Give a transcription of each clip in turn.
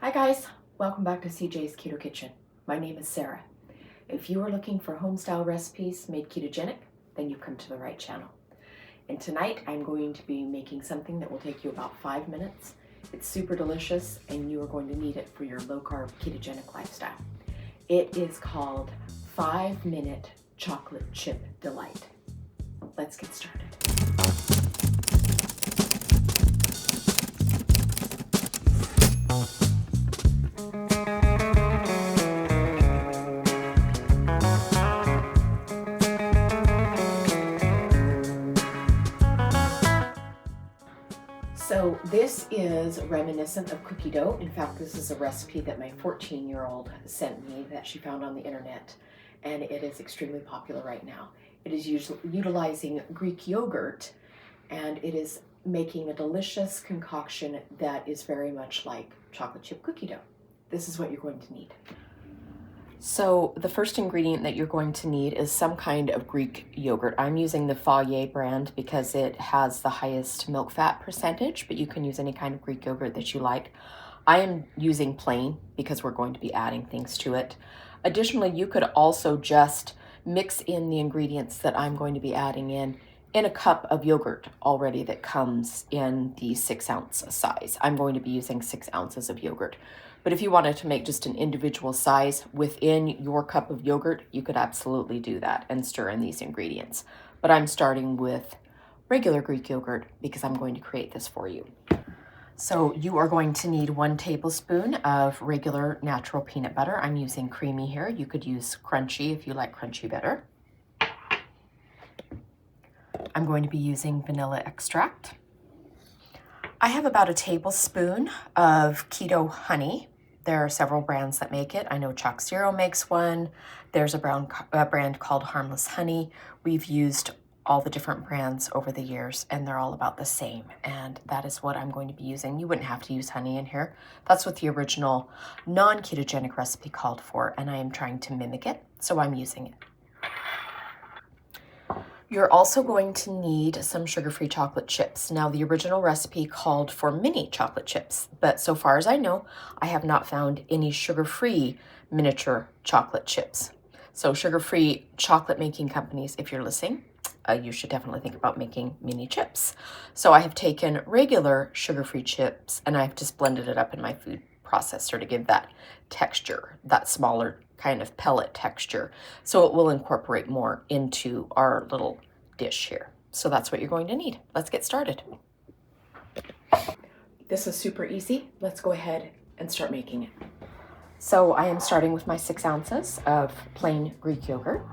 Hi guys, welcome back to CJ's Keto Kitchen. My name is Sarah. If you are looking for home-style recipes made ketogenic, then you've come to the right channel. And tonight I'm going to be making something that will take you about 5 minutes. It's super delicious and you are going to need it for your low-carb ketogenic lifestyle. It is called 5-Minute Chocolate Chip Delight. Let's get started. So this is reminiscent of cookie dough. In fact, this is a recipe that my 14-year-old sent me that she found on the internet, and it is extremely popular right now. It is utilizing Greek yogurt, and it is making a delicious concoction that is very much like chocolate chip cookie dough. This is what you're going to need. So the first ingredient that you're going to need is some kind of Greek yogurt. I'm using the Fage brand because it has the highest milk fat percentage, but you can use any kind of Greek yogurt that you like. I am using plain because we're going to be adding things to it. Additionally, you could also just mix in the ingredients that I'm going to be adding in a cup of yogurt already that comes in the 6-ounce size. I'm going to be using 6 ounces of yogurt. But if you wanted to make just an individual size within your cup of yogurt, you could absolutely do that and stir in these ingredients. But I'm starting with regular Greek yogurt because I'm going to create this for you. So you are going to need 1 tablespoon of regular natural peanut butter. I'm using creamy here. You could use crunchy if you like crunchy better. I'm going to be using vanilla extract. I have about a tablespoon of keto honey. There are several brands that make it. I know Chalk Zero makes one. There's a brand called Harmless Honey. We've used all the different brands over the years and they're all about the same. And that is what I'm going to be using. You wouldn't have to use honey in here. That's what the original non-ketogenic recipe called for, and I am trying to mimic it, so I'm using it. You're also going to need some sugar-free chocolate chips. Now, the original recipe called for mini chocolate chips, but so far as I know, I have not found any sugar-free miniature chocolate chips. So sugar-free chocolate making companies, if you're listening, you should definitely think about making mini chips. So I have taken regular sugar-free chips and I've just blended it up in my food processor to give that texture, that smaller kind of pellet texture, so it will incorporate more into our little dish here. So that's what you're going to need. Let's get started. This is super easy. Let's go ahead and start making it. So I am starting with my 6 ounces of plain Greek yogurt.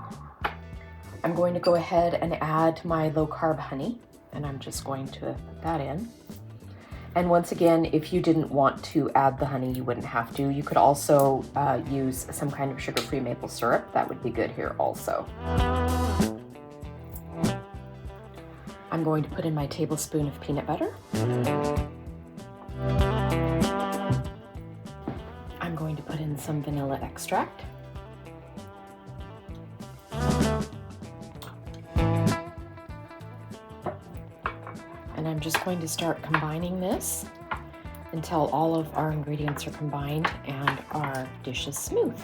I'm going to go ahead and add my low carb honey, and I'm just going to put that in. And once again, if you didn't want to add the honey, you wouldn't have to. You could also use some kind of sugar-free maple syrup. That would be good here also. I'm going to put in my tablespoon of peanut butter. I'm going to put in some vanilla extract. And I'm just going to start combining this until all of our ingredients are combined and our dish is smooth.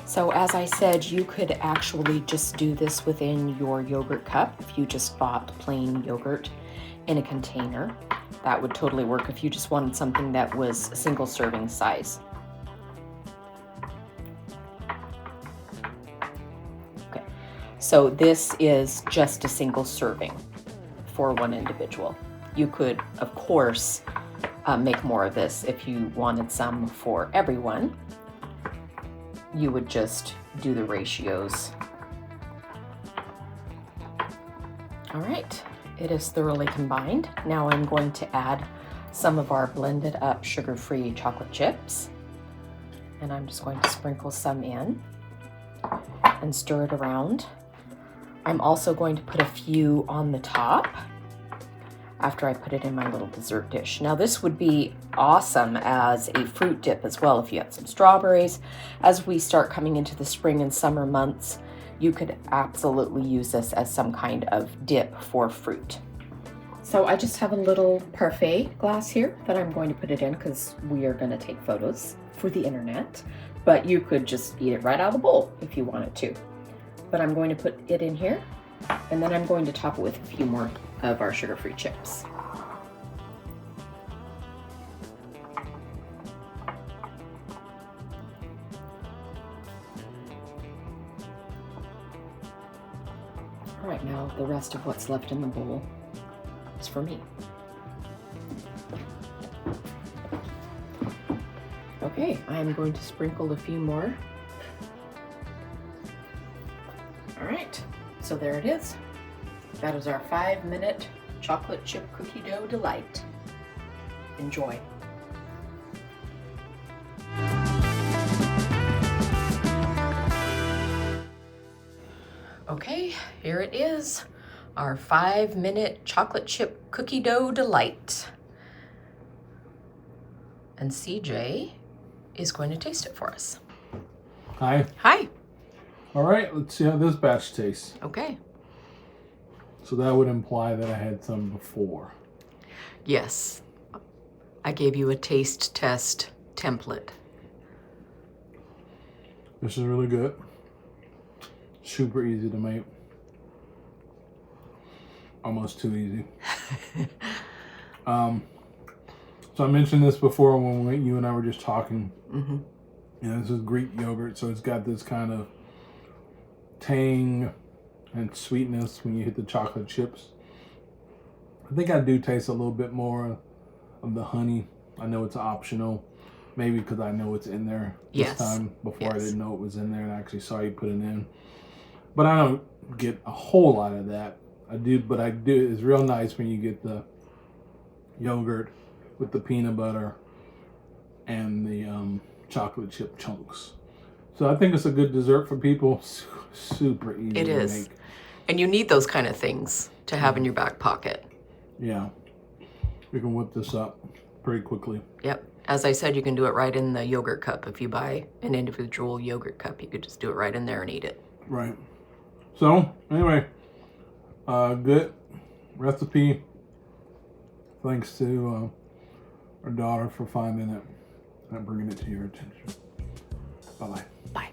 So as I said, you could actually just do this within your yogurt cup. If you just bought plain yogurt in a container, that would totally work if you just wanted something that was single serving size. So this is just a single serving for one individual. You could, of course, make more of this if you wanted some for everyone. You would just do the ratios. All right, it is thoroughly combined. Now I'm going to add some of our blended up sugar-free chocolate chips. And I'm just going to sprinkle some in and stir it around. I'm also going to put a few on the top after I put it in my little dessert dish. Now this would be awesome as a fruit dip as well if you had some strawberries. As we start coming into the spring and summer months, you could absolutely use this as some kind of dip for fruit. So I just have a little parfait glass here that I'm going to put it in because we are going to take photos for the internet. But you could just eat it right out of the bowl if you wanted to. But I'm going to put it in here, and then I'm going to top it with a few more of our sugar-free chips. All right, now the rest of what's left in the bowl is for me. Okay, I'm going to sprinkle a few more. All right, so there it is. That is our 5-minute chocolate chip cookie dough delight. Enjoy. Okay, here it is, our 5-minute chocolate chip cookie dough delight. And CJ is going to taste it for us. Hi. Hi. All right, let's see how this batch tastes. Okay. So that would imply that I had some before. Yes. I gave you a taste test template. This is really good. Super easy to make. Almost too easy. So I mentioned this before when you and I were just talking. Mm-hmm. You know, this is Greek yogurt, so it's got this kind of tang and sweetness when you hit the chocolate chips. I think I do taste a little bit more of the honey. I know it's optional, maybe because I know it's in there this time. Before I didn't know it was in there and I actually saw you put it in. But I don't get a whole lot of that. I do. It's real nice when you get the yogurt with the peanut butter and the chocolate chip chunks. So I think it's a good dessert for people. Super easy It to is. make. And you need those kind of things to have in your back pocket. Yeah. We can whip this up pretty quickly. Yep. As I said, you can do it right in the yogurt cup. If you buy an individual yogurt cup, you could just do it right in there and eat it. Right. So, anyway, good recipe. Thanks to our daughter for finding it and bringing it to your attention. Bye-bye. Bye.